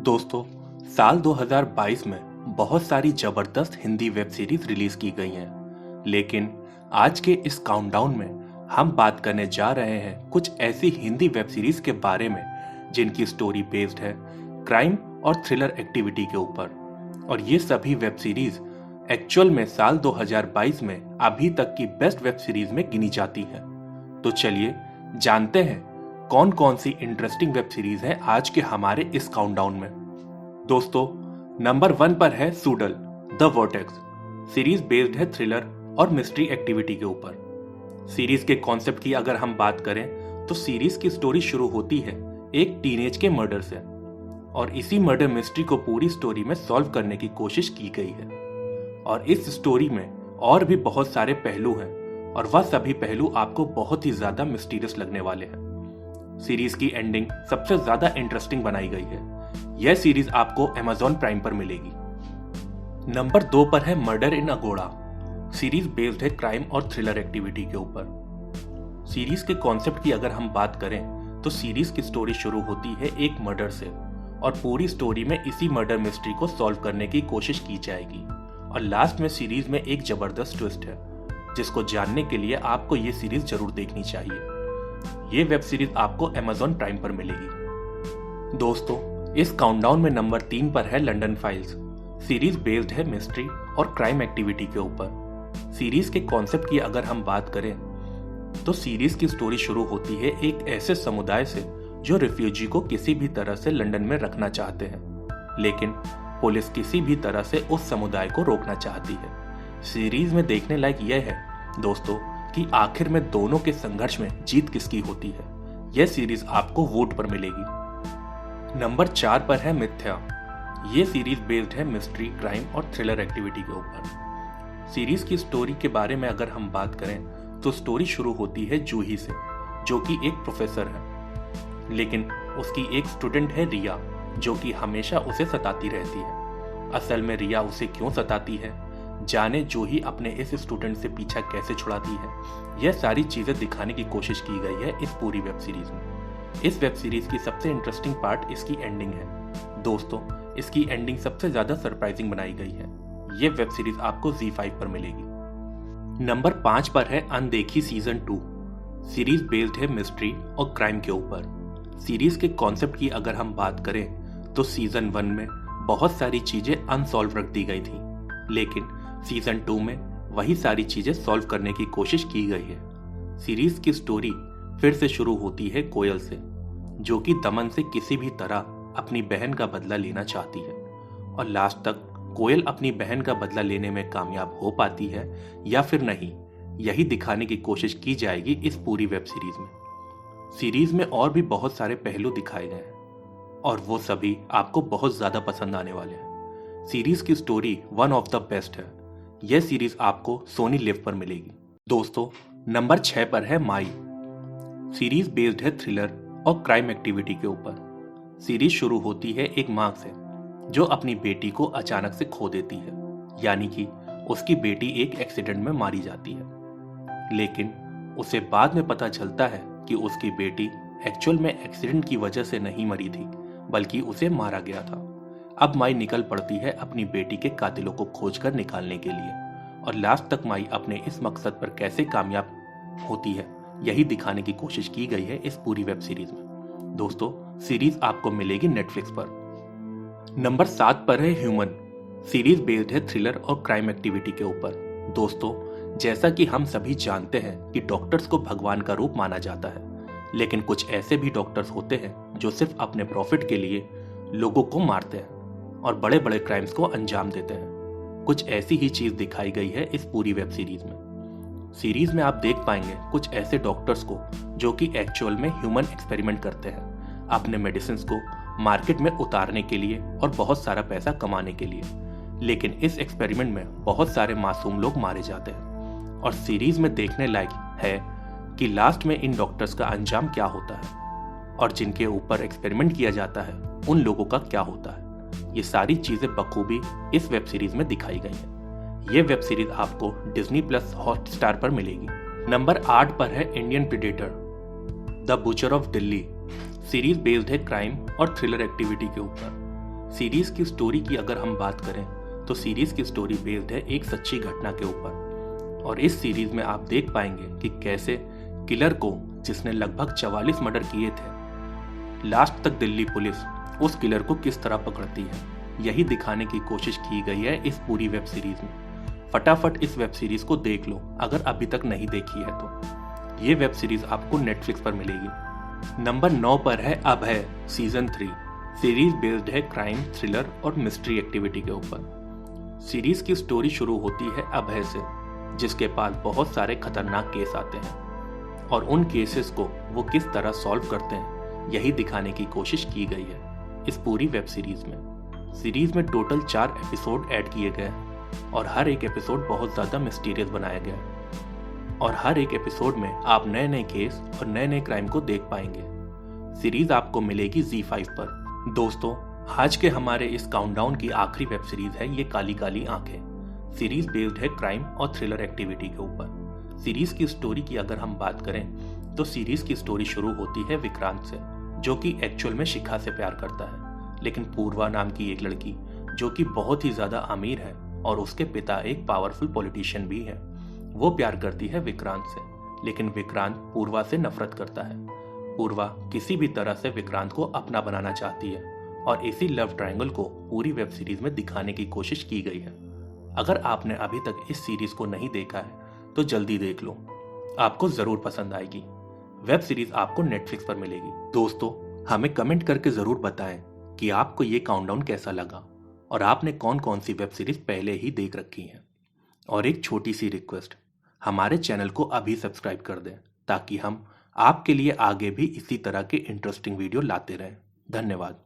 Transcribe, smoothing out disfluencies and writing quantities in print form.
दोस्तों, साल 2022 में बहुत सारी जबरदस्त हिंदी वेब सीरीज रिलीज की गई हैं, लेकिन आज के इस काउंटडाउन में हम बात करने जा रहे हैं कुछ ऐसी हिंदी वेब सीरीज के बारे में जिनकी स्टोरी बेस्ड है क्राइम और थ्रिलर एक्टिविटी के ऊपर। और ये सभी वेब सीरीज एक्चुअल में साल 2022 में अभी तक की बेस्ट वेब सीरीज में गिनी जाती हैं। तो चलिए जानते हैं कौन कौन सी इंटरेस्टिंग वेब सीरीज है आज के हमारे इस काउंटडाउन में। दोस्तों, नंबर 1 पर है सूडल द वर्टेक्स। सीरीज बेस्ड है थ्रिलर और मिस्ट्री एक्टिविटी के ऊपर। सीरीज के कॉन्सेप्ट की अगर हम बात करें तो सीरीज की स्टोरी शुरू होती है एक टीनेज के मर्डर से, और इसी मर्डर मिस्ट्री को पूरी स्टोरी में सॉल्व करने की कोशिश की गई है। और इस स्टोरी में और भी बहुत सारे पहलू हैं, और वह सभी पहलू आपको बहुत ही ज्यादा मिस्टीरियस लगने वाले हैं। सीरीज की एंडिंग सबसे ज्यादा इंटरेस्टिंग बनाई गई है। यह सीरीज आपको Amazon प्राइम पर मिलेगी। नंबर 2 पर है मर्डर इन अगोड़ा। सीरीज बेस्ड है क्राइम और थ्रिलर एक्टिविटी के ऊपर। सीरीज के कॉन्सेप्ट की अगर हम बात करें तो सीरीज की स्टोरी शुरू होती है एक मर्डर से, और पूरी स्टोरी में इसी मर्डर मिस्ट्री को सॉल्व करने की कोशिश की जाएगी। और लास्ट में सीरीज में एक जबरदस्त ट्विस्ट है जिसको जानने के लिए आपको ये सीरीज जरूर देखनी चाहिए। ये वेब सीरीज आपको Amazon प्राइम पर मिलेगी। दोस्तों, इस काउंटडाउन में नंबर 3 पर है लंदन फाइल्स। सीरीज बेस्ड है मिस्ट्री और क्राइम एक्टिविटी के ऊपर। सीरीज के कॉन्सेप्ट की अगर हम बात करें तो सीरीज की स्टोरी शुरू होती है एक ऐसे समुदाय से जो रिफ्यूजी को किसी भी तरह से लंदन में रखना चाहते हैं, लेकिन पुलिस किसी भी तरह से उस समुदाय को रोकना चाहती है। सीरीज में देखने लायक यह है दोस्तों कि आखिर में दोनों के संघर्ष में जीत किसकी होती है। यह सीरीज आपको वोट पर मिलेगी। नंबर 4 पर है मिथ्या। यह सीरीज बेस्ड है मिस्ट्री, क्राइम और थ्रिलर एक्टिविटी के ऊपर। सीरीज की स्टोरी के बारे में अगर हम बात करें तो स्टोरी शुरू होती है जूही से, जो कि एक प्रोफेसर है, लेकिन उसकी एक स्टूडेंट है रिया, जो कि हमेशा उसे सताती रहती है। असल में रिया उसे क्यों सताती है, जाने जूही अपने इस स्टूडेंट से पीछा कैसे छुड़ाती है, यह सारी चीजें दिखाने की कोशिश की गई है इस पूरी वेब सीरीज में। इस वेब सीरीज की सबसे इंटरेस्टिंग पार्ट इसकी एंडिंग है। दोस्तों, इसकी एंडिंग सबसे ज्यादा सरप्राइजिंग बनाई गई है। यह वेब सीरीज आपको Z5 पर मिलेगी। नंबर 5 पर है अनदेखी सीजन 2। सीरीज बेस्ड है मिस्ट्री और क्राइम के ऊपर। सीरीज के कॉन्सेप्ट की अगर हम बात करें तो सीजन 1 में बहुत सारी चीजें अनसॉल्व रख दी गई थी, लेकिन सीजन 2 में वही सारी चीजें सॉल्व करने की कोशिश की गई है। सीरीज की स्टोरी फिर से शुरू होती है कोयल से, जो कि दमन से किसी भी तरह अपनी बहन का बदला लेना चाहती है, और लास्ट तक कोयल अपनी बहन का बदला लेने में कामयाब हो पाती है या फिर नहीं, यही दिखाने की कोशिश की जाएगी इस पूरी वेब सीरीज में। सीरीज में और भी बहुत सारे पहलू दिखाए गए हैं, और वो सभी आपको बहुत ज्यादा पसंद आने वाले हैं। सीरीज की story one of the best है। यह सीरीज आपको सोनी लिव पर मिलेगी। दोस्तों, नंबर 6 पर है माई। सीरीज बेस्ड है थ्रिलर और क्राइम एक्टिविटी के ऊपर। सीरीज शुरू होती है एक मां से जो अपनी बेटी को अचानक से खो देती है, यानी कि उसकी बेटी एक एक्सीडेंट में मारी जाती है, लेकिन उसे बाद में पता चलता है कि उसकी बेटी एक्चुअल में एक्सीडेंट की वजह से नहीं मरी थी, बल्कि उसे मारा गया था। अब माई निकल पड़ती है अपनी बेटी के कातिलों को खोजकर निकालने के लिए, और लास्ट तक माई अपने इस मकसद पर कैसे कामयाब होती है, यही दिखाने की कोशिश की गई है इस पूरी वेब सीरीज में। दोस्तों, सीरीज आपको मिलेगी नेटफ्लिक्स पर। नंबर 7 पर है ह्यूमन। सीरीज बेस्ड है थ्रिलर और क्राइम एक्टिविटी के ऊपर। दोस्तों, जैसा कि हम सभी जानते हैं कि डॉक्टर्स को भगवान का रूप माना जाता है, लेकिन कुछ ऐसे भी डॉक्टर्स होते हैं जो सिर्फ अपने प्रॉफिट के लिए लोगों को मारते हैं और बड़े बड़े क्राइम्स को अंजाम देते हैं। कुछ ऐसी ही चीज दिखाई गई है इस पूरी वेब सीरीज में। सीरीज में आप देख पाएंगे कुछ ऐसे डॉक्टर्स को जो कि एक्चुअल में ह्यूमन एक्सपेरिमेंट करते हैं अपने मेडिसिन को मार्केट में उतारने के लिए और बहुत सारा पैसा कमाने के लिए, लेकिन इस एक्सपेरिमेंट में बहुत सारे मासूम लोग मारे जाते हैं। और सीरीज में देखने लायक है कि लास्ट में इन डॉक्टर्स का अंजाम क्या होता है, और जिनके ऊपर एक्सपेरिमेंट किया जाता है उन लोगों का क्या होता है। ये सारी चीजें बखूबी इस वेब सीरीज में दिखाई गई हैं। ये वेब सीरीज आपको डिज्नी प्लस हॉटस्टार पर मिलेगी। नंबर 8 पर है Indian predator the butcher of Delhi. Series based है क्राइम और थ्रिलर एक्टिविटी के ऊपर। सीरीज की स्टोरी की अगर हम बात करें तो सीरीज की स्टोरी बेस्ड है एक सच्ची घटना के ऊपर, और इस सीरीज में आप देख पाएंगे कि कैसे किलर को, जिसने लगभग 44 मर्डर किए थे, लास्ट तक दिल्ली पुलिस उस किलर को किस तरह पकड़ती है, यही दिखाने की कोशिश की गई है इस पूरी वेब सीरीज में। फटाफट इस वेब सीरीज को देख लो अगर अभी तक नहीं देखी है तो। ये वेब सीरीज आपको नेटफ्लिक्स पर मिलेगी। नंबर 9 पर है अभय सीजन 3। सीरीज बेस्ड है क्राइम, थ्रिलर और मिस्ट्री एक्टिविटी के ऊपर। सीरीज की स्टोरी शुरू होती है अभय से, जिसके पास बहुत सारे खतरनाक केस आते हैं और उन केसेस को वो किस तरह सॉल्व करते हैं, यही दिखाने की कोशिश की गई है इस पूरी वेब सीरीज में। सीरीज में टोटल 4 एपिसोड ऐड किए गए हैं और हर एक एपिसोड बहुत ज़्यादा मिस्टीरियस बनाया गया है और हर एक एपिसोड में आप नए नए केस और नए नए क्राइम को देख पाएंगे। सीरीज आपको मिलेगी Z5 पर। दोस्तों, आज के हमारे इस काउंटडाउन की आखिरी वेब सीरीज है ये काली काली आंखें। सीरीज बेस्ड है क्राइम और थ्रिलर एक्टिविटी के ऊपर। सीरीज की स्टोरी की अगर हम बात करें तो सीरीज की स्टोरी शुरू होती है विक्रांत से, जो कि एक्चुअल में शिखा से प्यार करता है, लेकिन पूर्वा नाम की एक लड़की जो कि बहुत ही ज्यादा अमीर है और उसके पिता एक पावरफुल पॉलिटिशियन भी है, वो प्यार करती है विक्रांत से। लेकिन विक्रांत पूर्वा से नफरत करता है। पूर्वा किसी भी तरह से विक्रांत को अपना बनाना चाहती है और इसी लव ट्रायंगल को पूरी वेब सीरीज में दिखाने की कोशिश की गई है। अगर आपने अभी तक इस सीरीज को नहीं देखा है तो जल्दी देख लो, आपको जरूर पसंद आएगी। वेब सीरीज आपको नेटफ्लिक्स पर मिलेगी। दोस्तों, हमें कमेंट करके जरूर बताएं कि आपको ये काउंटडाउन कैसा लगा और आपने कौन कौन सी वेब सीरीज पहले ही देख रखी हैं। और एक छोटी सी रिक्वेस्ट, हमारे चैनल को अभी सब्सक्राइब कर दें ताकि हम आपके लिए आगे भी इसी तरह के इंटरेस्टिंग वीडियो लाते रहें। धन्यवाद।